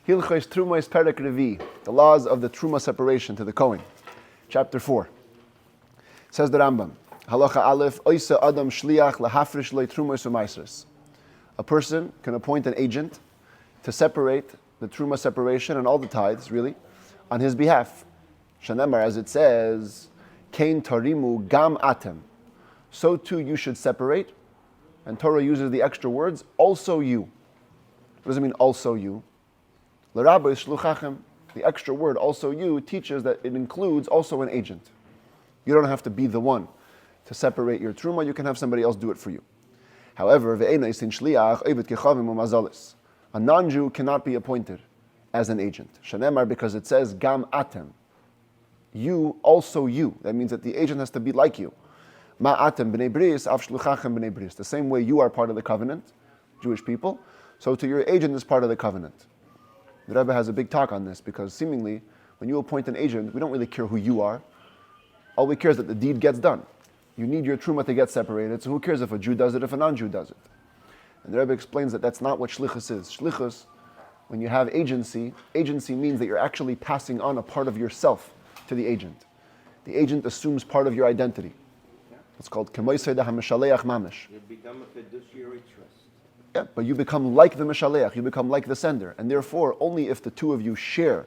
Hilchos Terumos Perek Revi, the laws of the Truma separation to the Kohen. Chapter 4. Says the Rambam, Halacha Aleph, Oisa Adam Shliach Lahafrish Le Terumos Umaisres. A person can appoint an agent to separate the Truma separation and all the tithes, really, on his behalf. Shanemar, as it says, Kain Tarimu Gam Atem. So too you should separate. And Torah uses the extra words, also you. What does it mean, also you? L'Rabbi Shluchachem, the extra word, also you, teaches that it includes also an agent. You don't have to be the one to separate your truma, you can have somebody else do it for you. However, a non-Jew cannot be appointed as an agent. Shanemar, because it says, Gam Atem. You, also you. That means that the agent has to be like you. Ma Atem b'nei bris, av shluchachem b'nei bris. The same way you are part of the covenant, Jewish people, so to your agent is part of the covenant. The Rabbi has a big talk on this because seemingly, when you appoint an agent, we don't really care who you are. All we care is that the deed gets done. You need your truma to get separated, so who cares if a Jew does it, if a non-Jew does it? And the Rabbi explains that that's not what shlichus is. Shlichus, when you have agency means that you're actually passing on a part of yourself to the agent. The agent assumes part of your identity. It's called kemoisei da hamishaleach mamish. You become a fiduciary trust. Yeah, but you become like the Mishaleach, you become like the sender. And therefore, only if the two of you share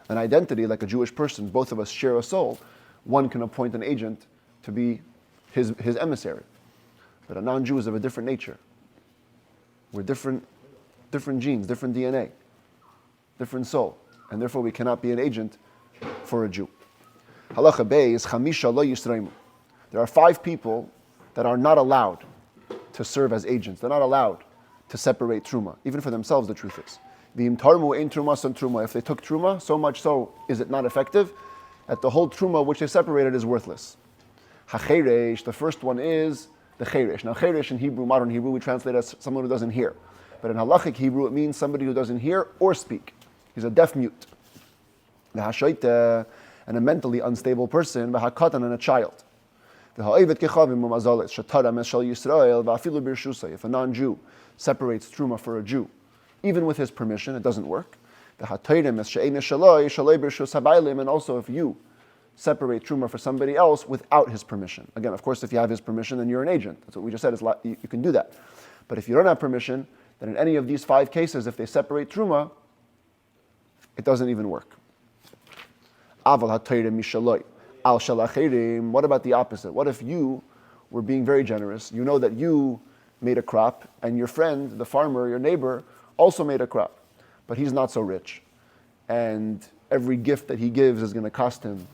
an identity, like a Jewish person, both of us share a soul, one can appoint an agent to be his emissary. But a non-Jew is of a different nature. We're different genes, different DNA, different soul. And therefore, we cannot be an agent for a Jew. Halacha Bey is Chamisha lo yisreimu. There are 5 people that are not allowed to serve as agents. They're not allowed to separate truma, even for themselves. The truth is, v'im tarmu ein truma son truma. If they took truma, so much so is it not effective that the whole truma which they separated is worthless. Hacheresh. The first one is the cheresh. Now cheresh in Hebrew, modern Hebrew, we translate as someone who doesn't hear, but in halachic Hebrew it means somebody who doesn't hear or speak. He's a deaf mute. The hashoita, and a mentally unstable person, v'hakatan, and a child. If a non-Jew separates truma for a Jew, even with his permission, it doesn't work. And also if you separate truma for somebody else without his permission. Again, of course, if you have his permission, then you're an agent. That's what we just said, you can do that. But if you don't have permission, then in any of these 5 cases, if they separate truma, it doesn't even work. What about the opposite? What if you were being very generous? You know that you made a crop, and your friend, the farmer, your neighbor, also made a crop, but he's not so rich. And every gift that he gives is going to cost him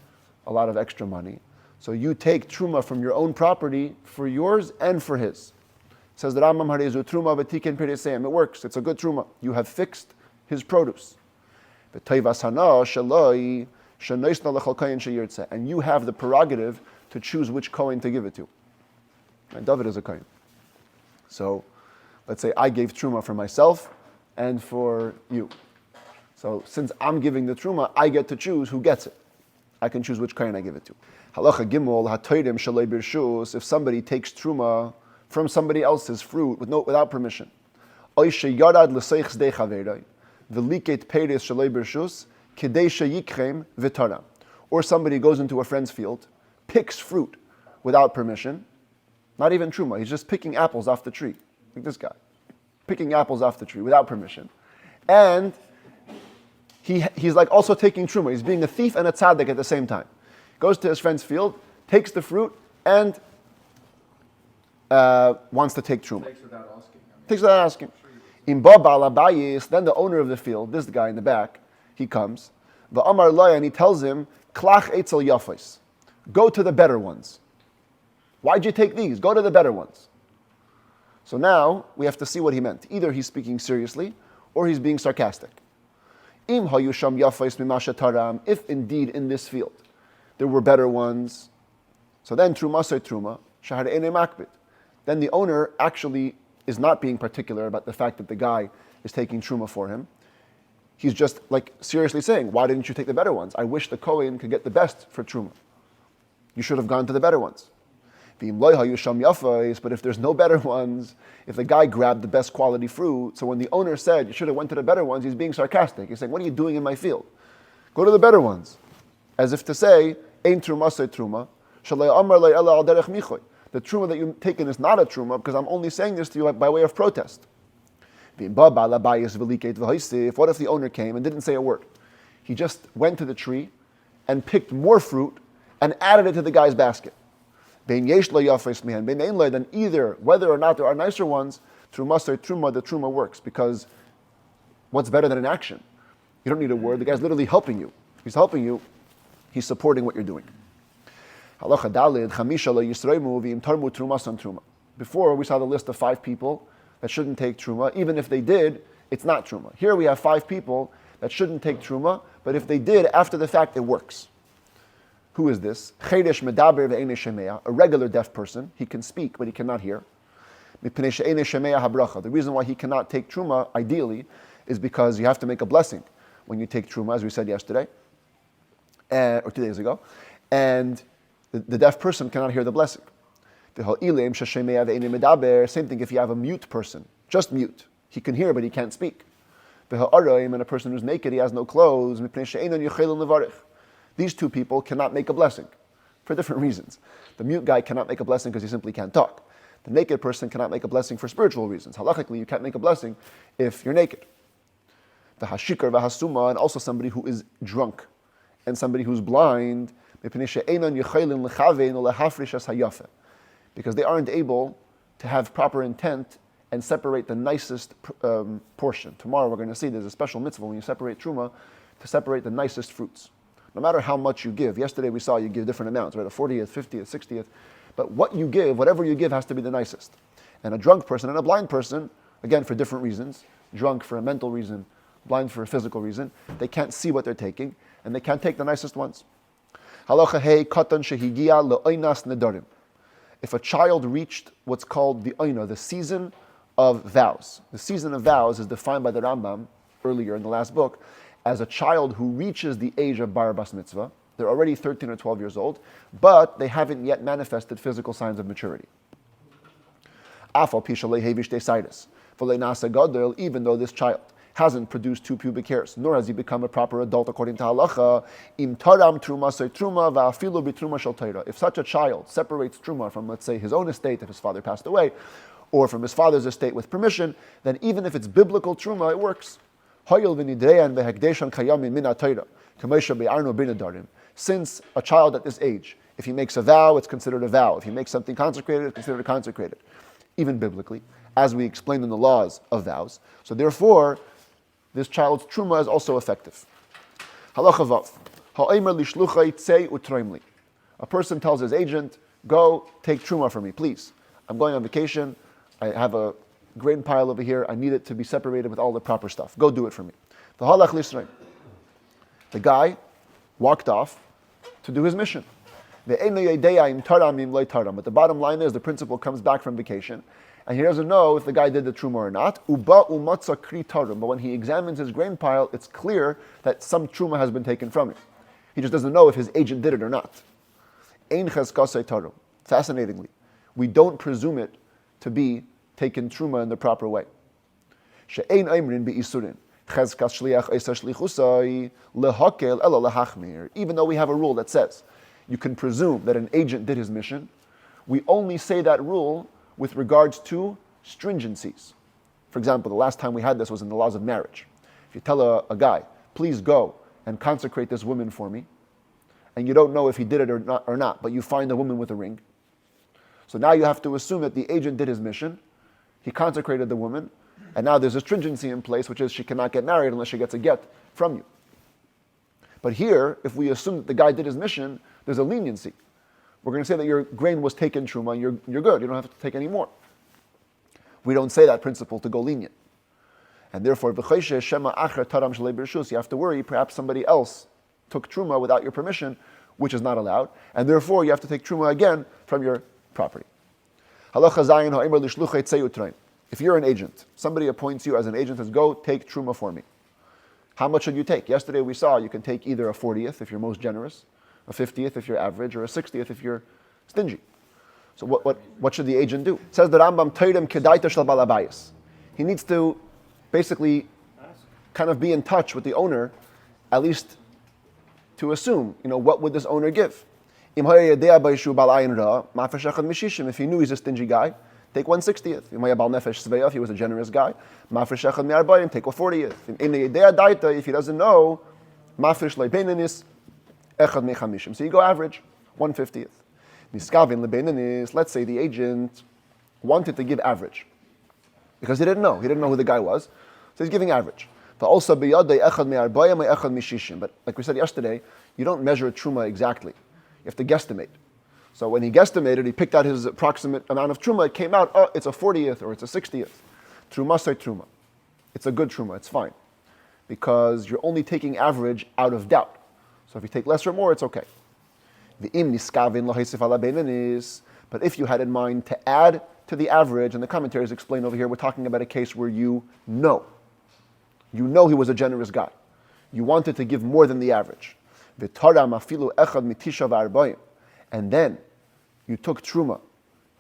a lot of extra money. So you take truma from your own property for yours and for his. It says that Rambam harezu truma v'tiken pereseim. It works. It's a good truma. You have fixed his produce. And you have the prerogative to choose which Kohen to give it to. And David is a Kohen. So let's say I gave Truma for myself and for you. So since I'm giving the Truma, I get to choose who gets it. I can choose which Kohen I give it to. Halacha Gimel, hatoirim shalei birshus, if somebody takes Truma from somebody else's fruit without permission. Oy sheyarad l'seichs de chaveroi, v'liket peiris shalei birshus, or somebody goes into a friend's field, picks fruit without permission, not even truma, he's just picking apples off the tree, like this guy, picking apples off the tree without permission. And he's like also taking truma, he's being a thief and a tzaddik at the same time. Goes to his friend's field, takes the fruit, and wants to take truma. Takes without asking. In Baba Alabayis, then the owner of the field, this guy in the back, he comes, the Amar Loya, and he tells him, Klach etzel yafos, go to the better ones. Why'd you take these? Go to the better ones. So now we have to see what he meant. Either he's speaking seriously or he's being sarcastic. Im hayusham yafos mimasha taram, if indeed in this field there were better ones, so then truma say truma, shahar ene makbid. Then the owner actually is not being particular about the fact that the guy is taking truma for him. He's just like seriously saying, why didn't you take the better ones? I wish the Kohen could get the best for Truma. You should have gone to the better ones. But if there's no better ones, if the guy grabbed the best quality fruit, so when the owner said you should have went to the better ones, he's being sarcastic. He's saying, what are you doing in my field? Go to the better ones. As if to say, Ein truma se truma, shalei amar lei ela al derech michoy. The truma that you've taken is not a truma because I'm only saying this to you by way of protest. What if the owner came and didn't say a word? He just went to the tree and picked more fruit and added it to the guy's basket. Then either, whether or not there are nicer ones, truma, the truma works, because what's better than an action? You don't need a word. The guy's literally helping you. He's helping you. He's supporting what you're doing. Before, we saw the list of 5 people that shouldn't take truma. Even if they did, it's not truma. Here we have 5 people that shouldn't take truma, but if they did, after the fact, it works. Who is this? A regular deaf person. He can speak, but he cannot hear. The reason why he cannot take truma, ideally, is because you have to make a blessing when you take truma, as we said yesterday, or 2 days ago, and the deaf person cannot hear the blessing. Same thing if you have a mute person, just mute. He can hear, but he can't speak. And a person who's naked, he has no clothes. These 2 people cannot make a blessing for different reasons. The mute guy cannot make a blessing because he simply can't talk. The naked person cannot make a blessing for spiritual reasons. Halachically, you can't make a blessing if you're naked. The hashikar v'hasuma, and also somebody who is drunk, and somebody who's blind, because they aren't able to have proper intent and separate the nicest portion. Tomorrow we're going to see there's a special mitzvah when you separate truma to separate the nicest fruits. No matter how much you give. Yesterday we saw you give different amounts, right? A 40th, 50th, 60th. But what you give, whatever you give, has to be the nicest. And a drunk person and a blind person, again for different reasons, drunk for a mental reason, blind for a physical reason, they can't see what they're taking, and they can't take the nicest ones. Halacha hey katan shehigia le'oinas nedarim. If a child reached what's called the oina, the season of vows. The season of vows is defined by the Rambam earlier in the last book as a child who reaches the age of bar bas mitzvah. They're already 13 or 12 years old, but they haven't yet manifested physical signs of maturity. Even though this child hasn't produced 2 pubic hairs, nor has he become a proper adult according to halacha. If such a child separates truma from, let's say, his own estate, if his father passed away, or from his father's estate with permission, then even if it's biblical truma, it works. Since a child at this age, if he makes a vow, it's considered a vow. If he makes something consecrated, it's considered consecrated, even biblically, as we explained in the laws of vows. So therefore, this child's truma is also effective. Halacha vav. Ha'omer lishluchai tzei utroimli. A person tells his agent, go take truma for me, please. I'm going on vacation. I have a grain pile over here. I need it to be separated with all the proper stuff. Go do it for me. The guy walked off to do his mission. But the bottom line is the principal comes back from vacation and he doesn't know if the guy did the truma or not. But when he examines his grain pile, it's clear that some truma has been taken from him. He just doesn't know if his agent did it or not. Fascinatingly, we don't presume it to be taken truma in the proper way. Even though we have a rule that says you can presume that an agent did his mission, we only say that rule with regards to stringencies. For example, the last time we had this was in the laws of marriage. If you tell a guy, please go and consecrate this woman for me, and you don't know if he did it or not, but you find a woman with a ring. So now you have to assume that the agent did his mission, he consecrated the woman, and now there's a stringency in place, which is she cannot get married unless she gets a get from you. But here, if we assume that the guy did his mission, there's a leniency. We're going to say that your grain was taken truma, you're good, you don't have to take any more. We don't say that principle to go lenient. And therefore, you have to worry, perhaps somebody else took truma without your permission, which is not allowed, and therefore you have to take truma again from your property. If you're an agent, somebody appoints you as an agent, says, go take truma for me. How much should you take? Yesterday we saw you can take either a 40th if you're most generous, a 50th if you're average, or a 60th if you're stingy. So what should the agent do? It says the Rambam, Terem kedaita shel balabayis. He needs to basically kind of be in touch with the owner, at least to assume, what would this owner give? If he knew he's a stingy guy, take 1/60th. If he was a generous guy, take a 40th. If he doesn't know, so you go average, 1/50th. Let's say the agent wanted to give average because he didn't know who the guy was, so he's giving average. But like we said yesterday, you don't measure truma exactly. You have to guesstimate. So when he guesstimated, he picked out his approximate amount of truma. It came out, it's a 40th or it's a 60th. Truma say truma. It's a good truma, it's fine. Because you're only taking average out of doubt. So if you take less or more, it's okay. But if you had in mind to add to the average, and the commentaries explain over here, we're talking about a case where you know he was a generous guy. You wanted to give more than the average. And then you took truma,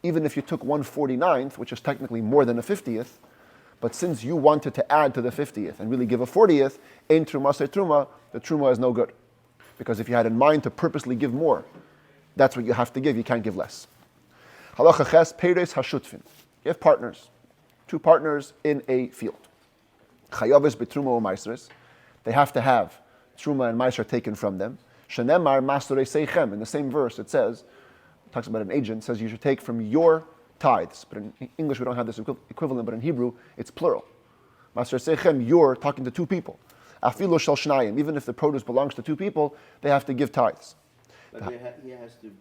even if you took 1/49th, which is technically more than a 50th, but since you wanted to add to the 50th and really give a 40th, ein truma se truma, the truma is no good. Because if you had in mind to purposely give more, that's what you have to give, you can't give less. Halacha ches, peiros hashutfin. You have partners, two partners in a field. Chayavis betruma or maisres. They have to have truma and maiser taken from them. Shenemar masurei seichem. In the same verse, it talks about an agent, says you should take from your tithes. But in English, we don't have this equivalent, but in Hebrew, it's plural. Masurei seichem, you're talking to two people. Afilo shel shnayim. Even if the produce belongs to two people, they have to give tithes. But he has to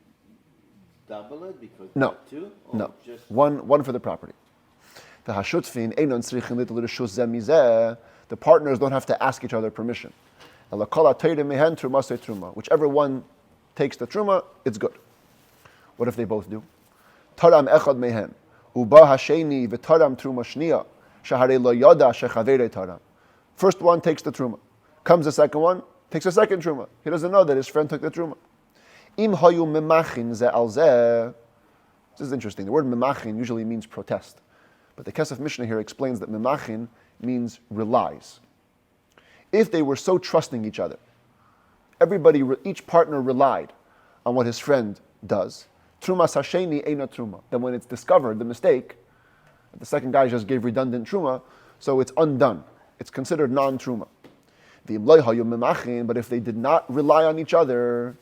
double it because no, two? Or no, just one for the property. The partners don't have to ask each other permission. Whichever one takes the truma, it's good. What if they both do? Taram echad mehen, uba hasheni v'taram truma shniya, shahare lo yada shechavere taram. First one takes the truma. Comes the second one, takes the second truma. He doesn't know that his friend took the truma. Im hayu memachin ze al zeh. This is interesting. The word memachin usually means protest. But the Kesef Mishnah here explains that memachin means relies. If they were so trusting each other, each partner relied on what his friend does, truma sasheni eina truma. Then when it's discovered, the mistake, the second guy just gave redundant truma, so it's undone. It's considered non-truma. But if they did not rely on each other,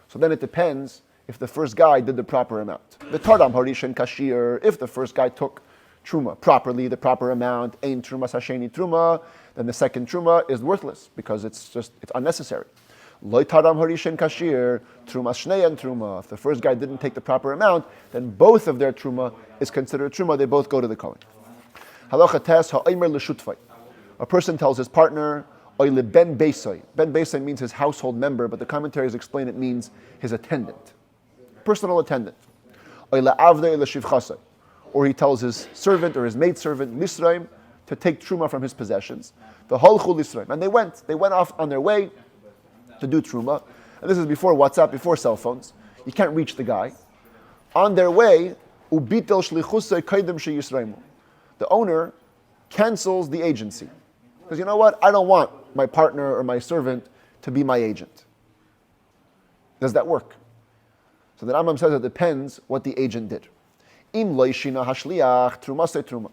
so then it depends if the first guy did the proper amount. The taram harishan kashir, if the first guy took truma properly, the proper amount, ein truma sasheni truma, then the second truma is worthless because it's unnecessary. Lo taram harishan kashir, truma shneyan truma. If the first guy didn't take the proper amount, then both of their truma is considered truma. They both go to the kohen. Halacha tes ha'omer l'shutfai. A person tells his partner, oile ben beisai. Ben beisai means his household member, but the commentaries explain it means his attendant, personal attendant. Oile avdei l'shivchasai. Or he tells his servant or his maidservant, Lisraim, to take truma from his possessions. The halchu Lisraim. And they went off on their way to do truma. And this is before WhatsApp, before cell phones. You can't reach the guy. On their way, ubitel shlichusay kaidem sheyisraimu. The owner cancels the agency. Because you know what? I don't want my partner or my servant to be my agent. Does that work? So the Rambam says it depends what the agent did. Im loishina hashliach truma se truma.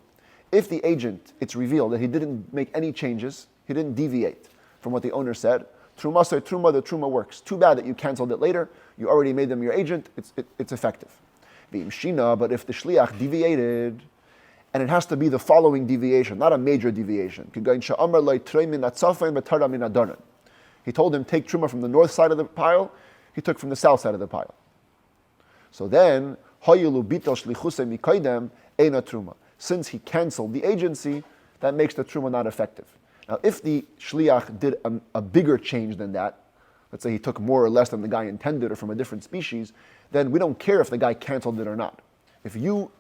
If the agent, it's revealed that he didn't make any changes, he didn't deviate from what the owner said, truma se truma, the truma works. Too bad that you canceled it later. You already made them your agent. It's effective. V'im shina, but if the shliach deviated, and it has to be the following deviation, not a major deviation. He told him, take truma from the north side of the pile. He took from the south side of the pile. So then, since he canceled the agency, that makes the truma not effective. Now, if the shliach did a bigger change than that, let's say he took more or less than the guy intended or from a different species, then we don't care if the guy canceled it or not. If you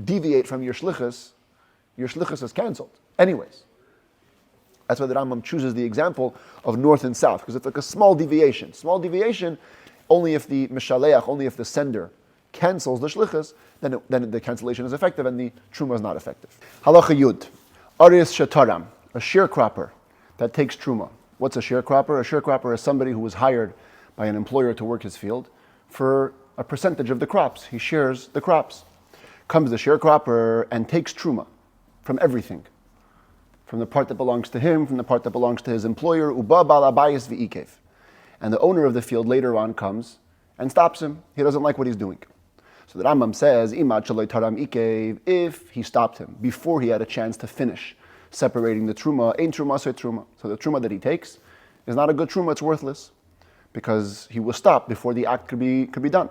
deviate from your shlichus is canceled. Anyways, that's why the Rambam chooses the example of north and south, because it's like a small deviation. Small deviation only if the mishaleach, only if the sender cancels the shlichus, then the cancellation is effective and the truma is not effective. Halacha yud, aris shataram, a sharecropper that takes truma. What's a sharecropper? A sharecropper is somebody who was hired by an employer to work his field for a percentage of the crops. He shares the crops. Comes the sharecropper and takes truma from everything, from the part that belongs to him, from the part that belongs to his employer, uba bal abayis v'ikev. And the owner of the field later on comes and stops him. He doesn't like what he's doing. So the Rambam says, if he stopped him before he had a chance to finish separating the truma, ein truma so truma. So the truma that he takes is not a good truma, it's worthless, because he was stopped before the act could be done.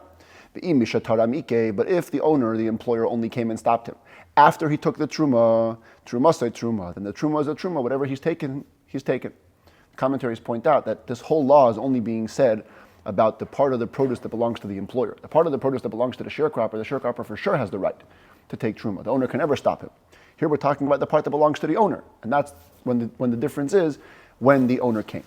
But if the owner, the employer, only came and stopped him after he took the truma so truma, then the truma is a truma, whatever he's taken, he's taken. Commentaries point out that this whole law is only being said about the part of the produce that belongs to the employer. The part of the produce that belongs to the sharecropper for sure has the right to take truma. The owner can never stop him. Here we're talking about the part that belongs to the owner, and that's when the difference is when the owner came.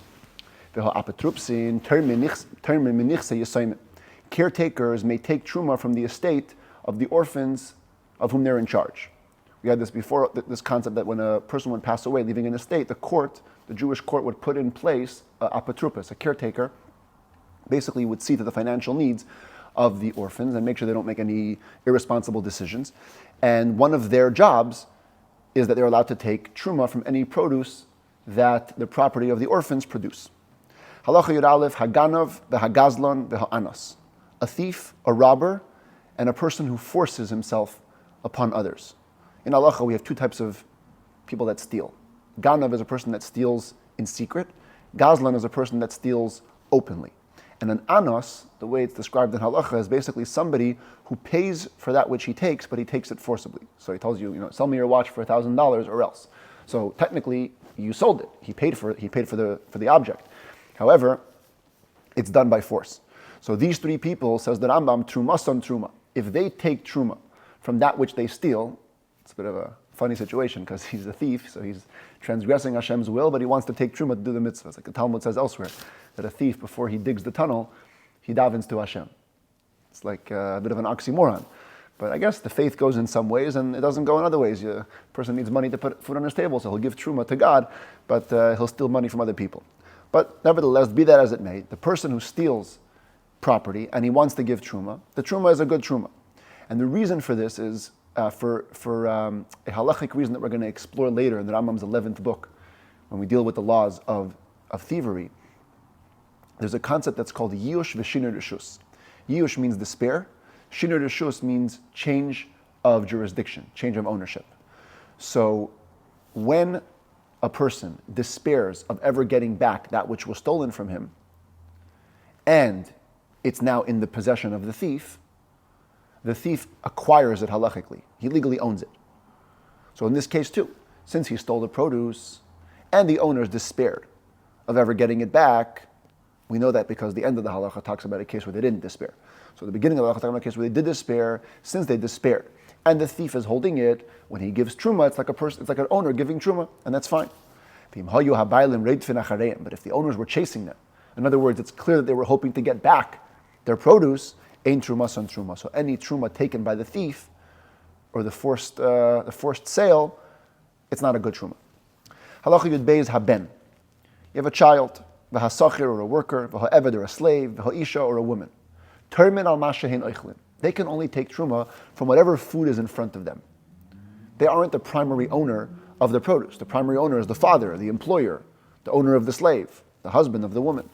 Caretakers may take truma from the estate of the orphans of whom they're in charge. We had this before, this concept that when a person would pass away, leaving an estate, the Jewish court would put in place a apotropos, a caretaker, basically would see to the financial needs of the orphans and make sure they don't make any irresponsible decisions. And one of their jobs is that they're allowed to take truma from any produce that the property of the orphans produce. Halacha Yud Aleph, Haganav, the Hagazlon, the Ha'anas. A thief, a robber, and a person who forces himself upon others. In halacha, we have two types of people that steal. Ganav is a person that steals in secret. Gazlan is a person that steals openly. And an anos, the way it's described in halacha, is basically somebody who pays for that which he takes, but he takes it forcibly. So he tells you, sell me your watch for $1,000 or else. So technically, you sold it. He paid for it. He paid for the object. However, it's done by force. So these three people, says the Rambam, trumas on truma. If they take truma from that which they steal, it's a bit of a funny situation because he's a thief, so he's transgressing Hashem's will, but he wants to take truma to do the mitzvahs. Like the Talmud says elsewhere, that a thief, before he digs the tunnel, he davens to Hashem. It's like a bit of an oxymoron. But I guess the faith goes in some ways and it doesn't go in other ways. A person needs money to put food on his table, so he'll give truma to God, but he'll steal money from other people. But nevertheless, be that as it may, the person who steals property and he wants to give truma, the truma is a good truma. And the reason for this is for a halachic reason that we're going to explore later in the Rambam's 11th book, when we deal with the laws of thievery. There's a concept that's called Yush v'Shinur Rishus. Yush means despair. Shinur Rishus means change of jurisdiction, change of ownership. So when a person despairs of ever getting back that which was stolen from him, and it's now in the possession of the thief acquires it halachically. He legally owns it. So in this case too, since he stole the produce and the owners despaired of ever getting it back, we know that because the end of the halacha talks about a case where they didn't despair. So the beginning of the halacha talks about a case where they did despair, since they despaired, and the thief is holding it, when he gives truma, it's like an owner giving truma, and that's fine. But if the owners were chasing them, in other words, it's clear that they were hoping to get back their produce, ein truma son truma. So any truma taken by the thief or the forced sale, it's not a good truma. Halacha Yud Beis haben. You have a child, v'hasachir or a worker, v'ha'eved or a slave, v'ha'isha or a woman. Termin al mashehin oichlin. They can only take truma from whatever food is in front of them. They aren't the primary owner of the produce. The primary owner is the father, the employer, the owner of the slave, the husband of the woman.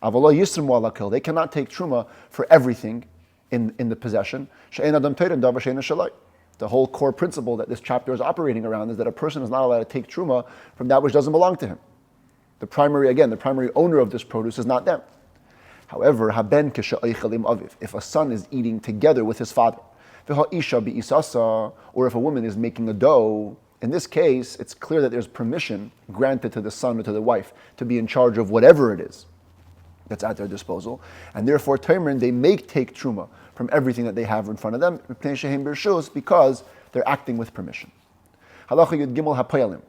Avalo yisrim alakil. They cannot take truma for everything in the possession. The whole core principle that this chapter is operating around is that a person is not allowed to take truma from that which doesn't belong to him. The primary owner of this produce is not them. However, if a son is eating together with his father, or if a woman is making a dough, in this case, it's clear that there's permission granted to the son or to the wife to be in charge of whatever it is that's at their disposal, and therefore, they may take truma from everything that they have in front of them, because they're acting with permission. Halacha Yud Gimel HaPoyalim.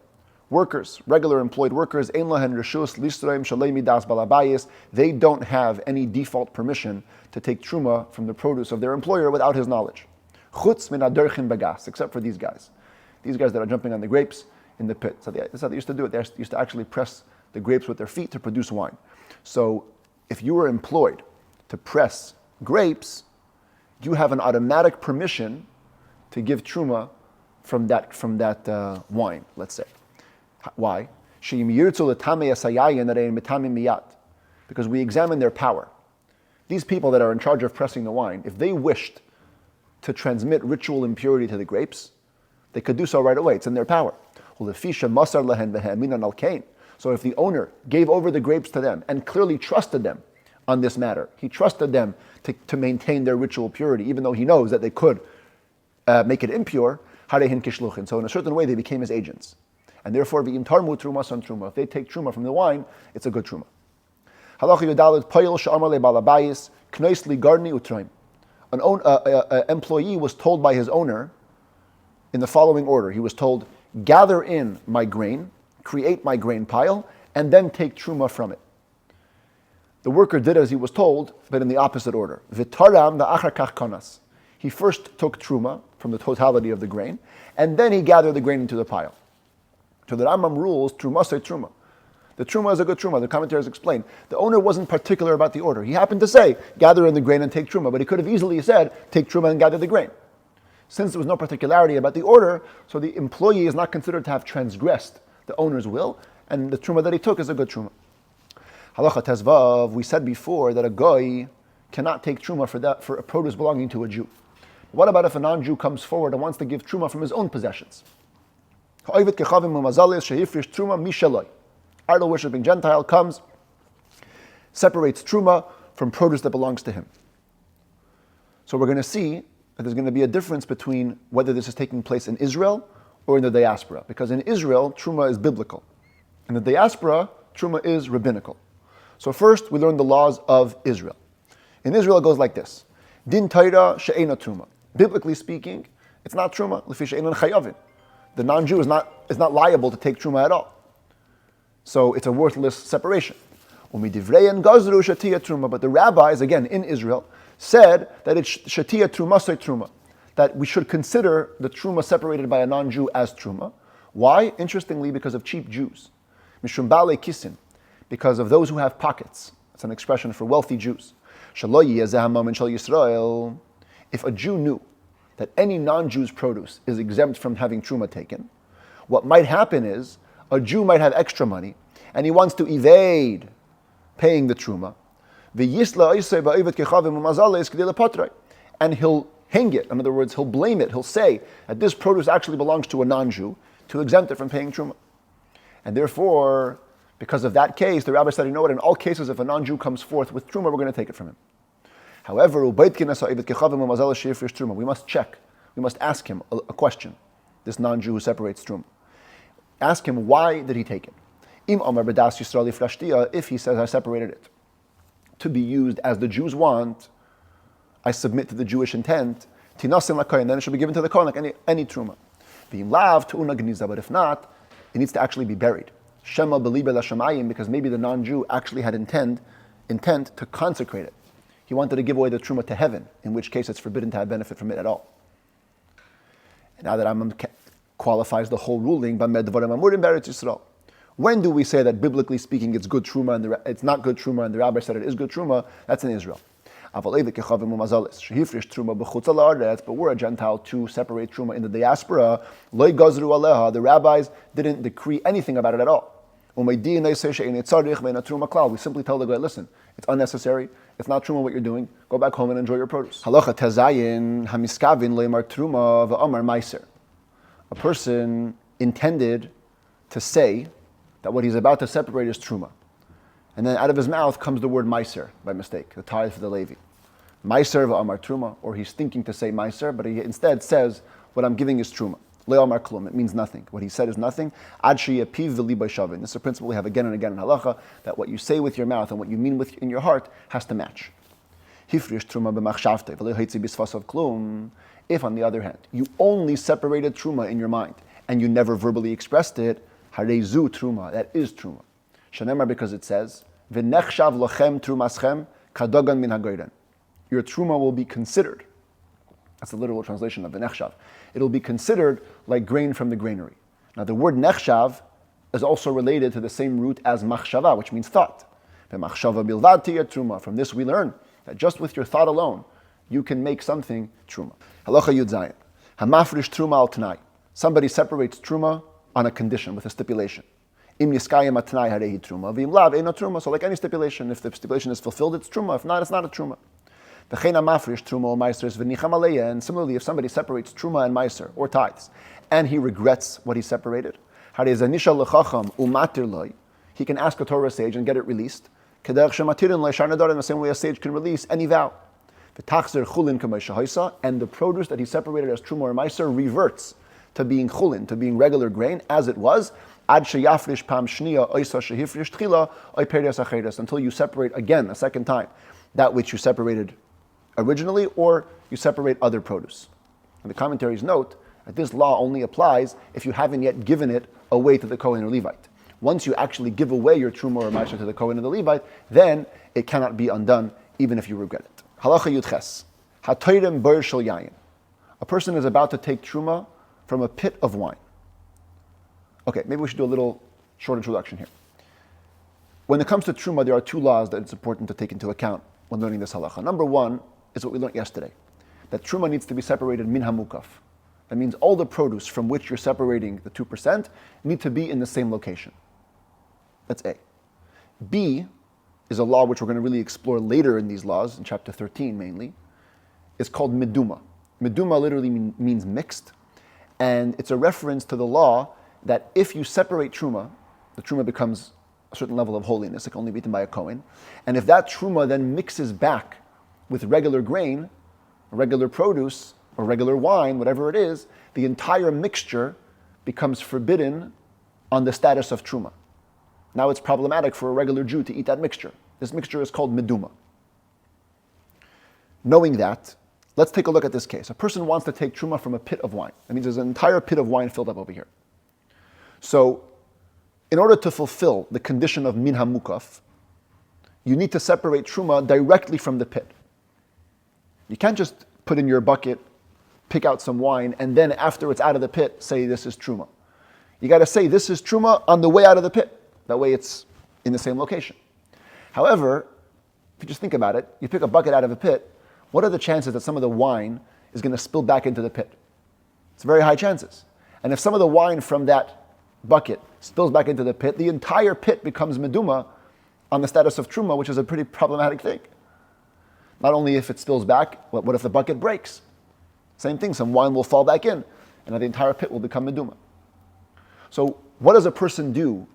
workers, regular employed workers, ein lahen reshus lisroim shalei midas balabayis, they don't have any default permission to take truma from the produce of their employer without his knowledge. Chutz min aderchin bagas, except for these guys that are jumping on the grapes in the pit. So that's how they used to do it. They used to actually press the grapes with their feet to produce wine. So if you were employed to press grapes, you have an automatic permission to give truma from that wine, let's say. Why? Because we examine their power. These people that are in charge of pressing the wine, if they wished to transmit ritual impurity to the grapes, they could do so right away. It's in their power. So if the owner gave over the grapes to them and clearly trusted them on this matter, he trusted them to maintain their ritual purity, even though he knows that they could make it impure, so in a certain way they became his agents. And therefore, if they take truma from the wine, it's a good truma. An employee was told by his owner in the following order. He was told, gather in my grain, create my grain pile, and then take truma from it. The worker did as he was told, but in the opposite order. V'taram v'achar kach konas. He first took truma from the totality of the grain, and then he gathered the grain into the pile. So the Rambam rules, truma say truma. The truma is a good truma. The commentators explain. The owner wasn't particular about the order. He happened to say, gather in the grain and take truma, but he could have easily said, take truma and gather the grain. Since there was no particularity about the order, so the employee is not considered to have transgressed the owner's will, and the truma that he took is a good truma. Halacha Tezvav, we said before that a goy cannot take truma for a produce belonging to a Jew. What about if a non-Jew comes forward and wants to give truma from his own possessions? Idol worshipping Gentile comes, separates truma from produce that belongs to him. So we're going to see that there's going to be a difference between whether this is taking place in Israel or in the diaspora. Because in Israel, truma is biblical. In the diaspora, truma is rabbinical. So first, we learn the laws of Israel. In Israel, it goes like this. Din Torah she'ena truma. Biblically speaking, it's not truma. Lefi she'enan chayavin. The non-Jew is not liable to take truma at all. So it's a worthless separation. Umidivreyan gazru shatiya truma. But the rabbis, again, in Israel, said that it's shatiya truma say truma. That we should consider the truma separated by a non-Jew as truma. Why? Interestingly, because of cheap Jews. Mishum bale kisin. Because of those who have pockets. It's an expression for wealthy Jews. If a Jew knew that any non-Jew's produce is exempt from having truma taken, what might happen is a Jew might have extra money and he wants to evade paying the truma. And he'll hang it. In other words, he'll blame it. He'll say that this produce actually belongs to a non-Jew to exempt it from paying truma. And therefore, because of that case, the rabbi said, you know what, in all cases, if a non-Jew comes forth with truma, we're going to take it from him. However, we must check. We must ask him a question, this non-Jew who separates truma. Ask him, why did he take it? If he says, I separated it to be used as the Jews want, I submit to the Jewish intent, then it should be given to the Kohen like any truma. But if not, it needs to actually be buried. Shema belibe l'shamayim, because maybe the non-Jew actually had intent to consecrate it. He wanted to give away the truma to heaven, in which case it's forbidden to have benefit from it at all. And now that Rambam qualifies the whole ruling, when do we say that biblically speaking it's good truma and it's not good truma, and the rabbi said it is good truma? That's in Israel. But we're a Gentile to separate truma in the diaspora. The rabbis didn't decree anything about it at all. We simply tell the guy, listen, it's unnecessary, it's not truma what you're doing, go back home and enjoy your produce. A person intended to say that what he's about to separate is truma. And then out of his mouth comes the word meiser by mistake, the tithe for the Levi. Meiser v'amar truma, or he's thinking to say meiser, but he instead says, what I'm giving is truma. Le'amar klum, it means nothing. What he said is nothing. Ad sheyapiv v'libay shavin. This is a principle we have again and again in halacha, that what you say with your mouth and what you mean in your heart has to match. Hifrish truma b'machshavte v'le'haitzi b'sfasav klum. If, on the other hand, you only separated truma in your mind and you never verbally expressed it, Harezu truma, that is truma. Shenemar, because it says, V'nechshav lochem trumaschem kadogan min hagoyren. Your truma will be considered. That's the literal translation of v'nechshav. It will be considered like grain from the granary. Now the word nechshav is also related to the same root as machshava, which means thought. V'machshava bilvad tiyeh truma. From this we learn that just with your thought alone, you can make something truma. Halacha Yud Zayin. Hamafrish truma al tanai. Somebody separates truma on a condition, with a stipulation. Im yiskayim atnai harehi truma, v'im lav eino truma. So like any stipulation, if the stipulation is fulfilled, it's truma. If not, it's not a truma. V'chein hamafrish truma o meiser is v'nicham aleya. And similarly, if somebody separates truma and meiser, or tithes, and he regrets what he separated, harei zanisha lechacham umatir loy, he can ask a Torah sage and get it released. Kederech shematirin loy shar nadar, in the same way a sage can release any vow. V'tachzer chulin k'may shahoisa, and the produce that he separated as truma or meiser reverts to being chulin, to being regular grain, as it was, ad sheyafrish pam shniya oisa shehifrish tchila oy perias acheres, until you separate again, a second time, that which you separated originally, or you separate other produce. And the commentaries note that this law only applies if you haven't yet given it away to the Kohen or Levite. Once you actually give away your truma or ma'aser to the Kohen or the Levite, then it cannot be undone, even if you regret it. Halacha Yud Ches. Hatoyrem bar shel yayin. A person is about to take truma from a pit of wine. Okay, maybe we should do a little short introduction here. When it comes to truma, there are two laws that it's important to take into account when learning this halacha. Number one is what we learned yesterday, that truma needs to be separated min hamukaf. That means all the produce from which you're separating the 2% need to be in the same location. That's A. B is a law which we're going to really explore later in these laws, in chapter 13 mainly. It's called meduma. Meduma literally means mixed, and it's a reference to the law that if you separate truma, the truma becomes a certain level of holiness, it can only be eaten by a Kohen, and if that truma then mixes back with regular grain, regular produce, or regular wine, whatever it is, the entire mixture becomes forbidden on the status of truma. Now it's problematic for a regular Jew to eat that mixture. This mixture is called meduma. Knowing that, let's take a look at this case. A person wants to take truma from a pit of wine. That means there's an entire pit of wine filled up over here. So, in order to fulfill the condition of min hamukaf, you need to separate truma directly from the pit. You can't just put in your bucket, pick out some wine, and then after it's out of the pit, say this is truma. You got to say this is truma on the way out of the pit. That way it's in the same location. However, if you just think about it, you pick a bucket out of a pit, what are the chances that some of the wine is going to spill back into the pit? It's very high chances. And if some of the wine from that bucket spills back into the pit, the entire pit becomes meduma on the status of truma, which is a pretty problematic thing. Not only if it spills back, what if the bucket breaks? Same thing, some wine will fall back in, and the entire pit will become meduma. So what does a person do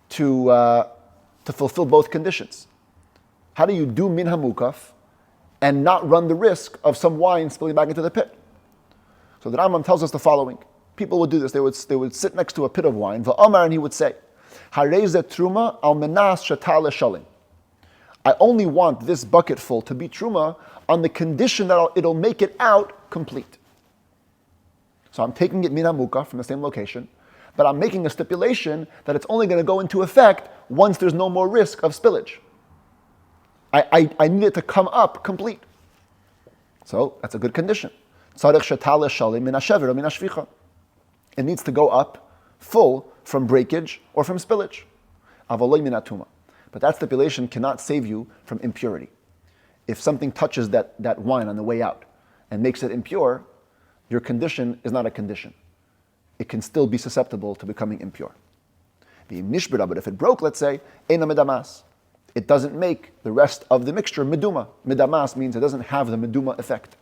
to fulfill both conditions? How do you do min hamukaf and not run the risk of some wine spilling back into the pit? So the Rambam tells us the following. People would do this. They would sit next to a pit of wine, v'amar, and he would say, Hareze truma al menas shatal shalim. I only want this bucket full to be truma on the condition that it'll make it out complete. So I'm taking it min hamukaf from the same location, but I'm making a stipulation that it's only going to go into effect once there's no more risk of spillage. I need it to come up complete. So that's a good condition. It needs to go up full from breakage or from spillage. But that stipulation cannot save you from impurity. If something touches that wine on the way out and makes it impure, your condition is not a condition. It can still be susceptible to becoming impure. But if it broke, let's say, it doesn't make the rest of the mixture meduma. Medamas means it doesn't have the meduma effect.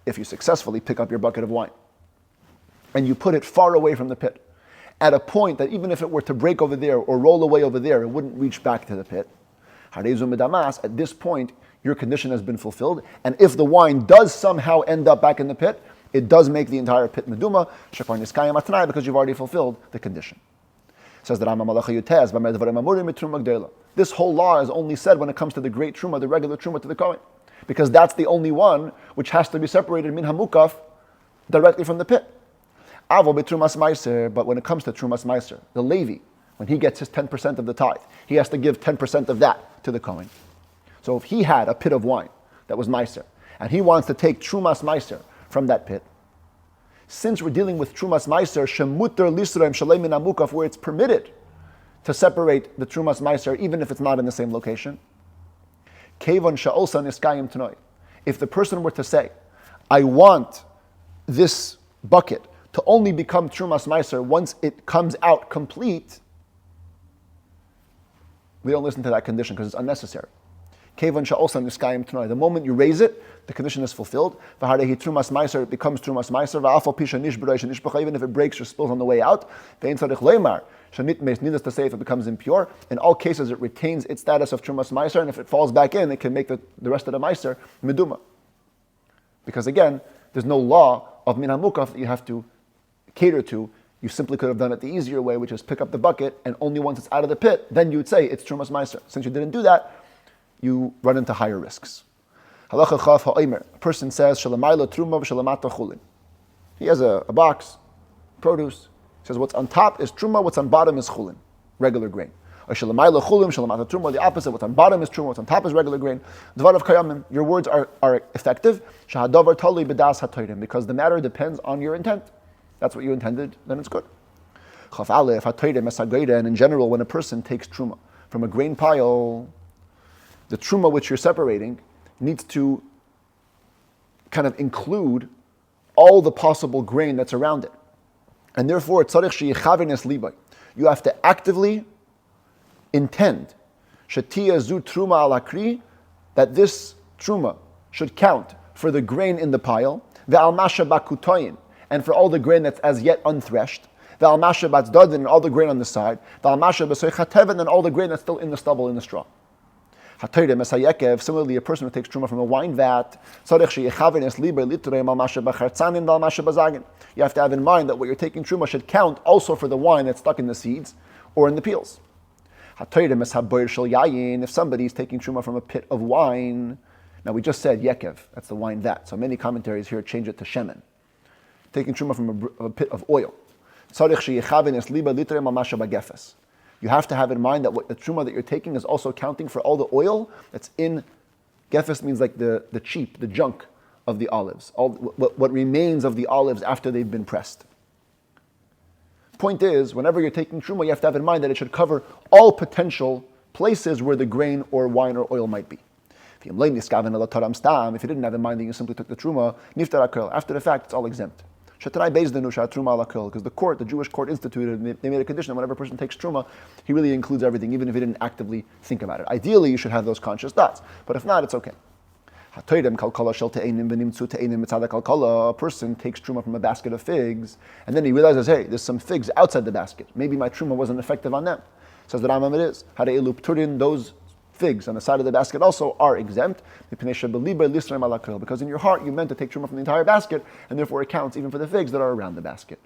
If you successfully pick up your bucket of wine and you put it far away from the pit, at a point that even if it were to break over there or roll away over there, it wouldn't reach back to the pit. At this point, your condition has been fulfilled, and if the wine does somehow end up back in the pit, it does make the entire pit meduma, because you've already fulfilled the condition. Says the Rambam, this whole law is only said when it comes to the great truma, the regular truma to the Kohen. because that's the only one which has to be separated min hamukaf directly from the pit. Avo betrumas meiser, but when it comes to trumas meiser, the Levi, when he gets his 10% of the tithe, he has to give 10% of that to the Kohen. So if he had a pit of wine that was meiser, and he wants to take trumas meiser from that pit, since we're dealing with trumas meiser, shemuter lisraim shalei min hamukaf, where it's permitted to separate the trumas meiser even if it's not in the same location, kevon sha'olsa niskayim tnoi. If the person were to say, I want this bucket to only become trumas meiser once it comes out complete, we don't listen to that condition because it's unnecessary. Kevon sha'olsa niskayim tnoi. The moment you raise it, the condition is fulfilled. V'harehi trumas meiser, it becomes trumas meiser. V'afal pisha nishb'rei shenishb'cha, even if it breaks or spills on the way out. Ve'in tzarich leimar shenitmeis, needless to say, if it becomes impure. In all cases, it retains its status of trumas meiser, and if it falls back in, it can make the rest of the meiser meduma. Because again, there's no law of min hamukaf that you have to cater to. You simply could have done it the easier way, which is pick up the bucket, and only once it's out of the pit, then you would say it's trumas meiser. Since you didn't do that, you run into higher risks. Halacha chav ha'omer. A person says, shalamayla truma v'shalamata chulin. He has a box, produce. He says, what's on top is truma, what's on bottom is chulin, regular grain. Or shalamayla chulin, shalamata truma, the opposite, what's on bottom is truma, what's on top is regular grain. Dvar of kayamim. Your words are effective. Shahadavar tali b'das hatoirim, because the matter depends on your intent. That's what you intended, then it's good. Chav alef hatoirim esagreida, and in general, when a person takes truma from a grain pile, the truma which you're separating needs to kind of include all the possible grain that's around it. And therefore, you have to actively intend that this truma should count for the grain in the pile, and for all the grain that's as yet unthreshed, and all the grain on the side, and all the grain that's still in the stubble, in the straw. Similarly, a person who takes truma from a wine vat, you have to have in mind that what you're taking truma should count also for the wine that's stuck in the seeds or in the peels. If somebody is taking truma from a pit of wine, now we just said yekev, that's the wine vat, so many commentaries here change it to shemen. Taking truma from a pit of oil. You have to have in mind that what the truma that you're taking is also counting for all the oil that's in. Gefes means like the cheap, the junk of the olives, all what remains of the olives after they've been pressed. Point is, whenever you're taking truma, you have to have in mind that it should cover all potential places where the grain or wine or oil might be. If you didn't have in mind that you simply took the truma, after the fact, it's all exempt. Because the court, the Jewish court instituted, they made a condition that whenever a person takes truma, he really includes everything, even if he didn't actively think about it. Ideally, you should have those conscious thoughts, but if not, it's okay. A person takes truma from a basket of figs, and then he realizes, hey, there's some figs outside the basket. Maybe my truma wasn't effective on them. Says the Rambam, it is. Those figs on the side of the basket also are exempt, because in your heart you meant to take truma from the entire basket, and therefore it counts even for the figs that are around the basket.